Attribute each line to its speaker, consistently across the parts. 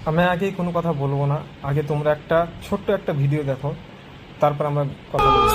Speaker 1: আমি আগে কোনো কথা বলবো না, আগে তোমরা একটা ছোট্ট একটা ভিডিও দেখো, তারপর আমরা কথা বলবো।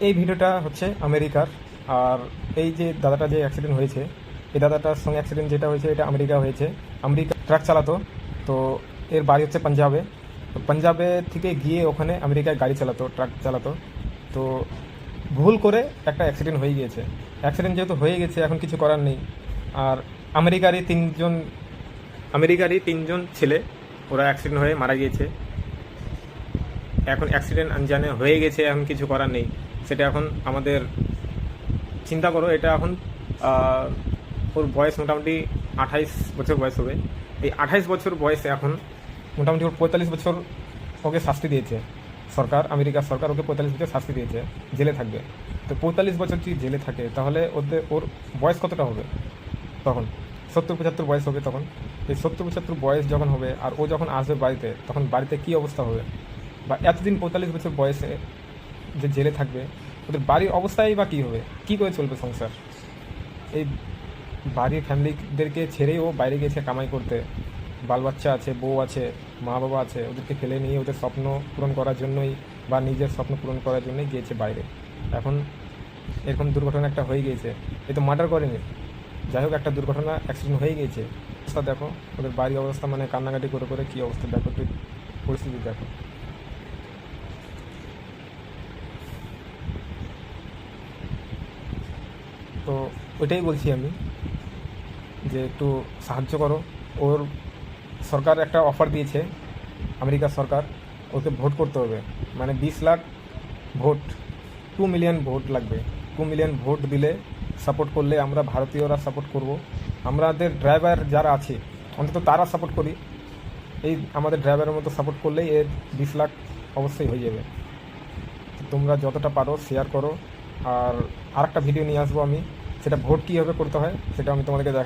Speaker 1: এই ভিডিওটা হচ্ছে আমেরিকার। আর এই যে দাদাটা যে অ্যাক্সিডেন্ট হয়েছে, এই দাদাটার সঙ্গে অ্যাক্সিডেন্ট যেটা হয়েছে এটা আমেরিকা হয়েছে। আমেরিকা ট্রাক চালাতো, তো এর বাড়ি হচ্ছে পাঞ্জাবে। তো পাঞ্জাবে থেকে গিয়ে ওখানে আমেরিকায় গাড়ি চালাতো, ট্রাক চালাতো। তো ভুল করে একটা অ্যাক্সিডেন্ট হয়ে গিয়েছে। অ্যাক্সিডেন্ট যেহেতু হয়ে গেছে, এখন কিছু করার নেই। আর আমেরিকারই তিনজন ছেলে, ওরা অ্যাক্সিডেন্ট হয়ে মারা গিয়েছে। এখন অ্যাক্সিডেন্ট আনজানে হয়ে গেছে, এখন কিছু করার নেই। সেটা এখন আমাদের চিন্তা করো, এটা এখন ওর বয়স মোটামুটি 28 বছর বয়স হবে। এই 28 বছর বয়সে এখন মোটামুটি ওর 45 বছর ওকে শাস্তি দিয়েছে সরকার, আমেরিকার সরকার ওকে 45 বছর শাস্তি দিয়েছে, জেলে থাকবে। তো 45 বছর যদি জেলে থাকে, তাহলে ওর বয়স কতটা হবে তখন? 70-75 বয়স হবে তখন। এই 70-75 বয়স যখন হবে, আর ও যখন আসবে বাড়িতে, তখন বাড়িতে কী অবস্থা হবে? বা এতদিন 45 বছর বয়সে যে জেলে থাকবে, ওদের বাড়ির অবস্থাই বা কী হবে? কী করে চলবে সংসার? এই বাড়ির ফ্যামিলিদেরকে ছেড়েই ও বাইরে গিয়েছে কামাই করতে। বাল বাচ্চা আছে, বউ আছে, মা বাবা আছে, ওদেরকে ফেলে নিয়ে ওদের স্বপ্ন পূরণ করার জন্যই বা নিজের স্বপ্ন পূরণ করার জন্যই গিয়েছে বাইরে। এখন এরকম দুর্ঘটনা একটা হয়ে গিয়েছে, এ তো মার্ডার করেনি, যাই হোক একটা দুর্ঘটনা, অ্যাক্সিডেন্ট হয়ে গিয়েছে। অবস্থা দেখো, ওদের বাড়ির অবস্থা, মানে কান্নাকাটি করে করে কী অবস্থা দেখো, তুই পরিস্থিতি দেখো। তো ওইটাই বলছি আমি, যে একটু সাহায্য করো। ওর সরকার একটা অফার দিয়েছে, আমেরিকার সরকার, ওকে ভোট করতে হবে, মানে 20 লাখ ভোট, 2 মিলিয়ন ভোট লাগবে। 2 মিলিয়ন ভোট দিলে, সাপোর্ট করলে, আমরা ভারতীয়রা সাপোর্ট করব, আমাদের ড্রাইভার যারা আছে অন্তত তারা সাপোর্ট করি। এই আমাদের ড্রাইভারের মতো সাপোর্ট করলেই এর 20 লাখ অবশ্যই হয়ে যাবে। তোমরা যতটা পারো শেয়ার করো। আর আরেকটা ভিডিও নিয়ে আসবো আমি, সেটা ভোট কীভাবে করতে হয় সেটা আমি তোমাদেরকে দেখা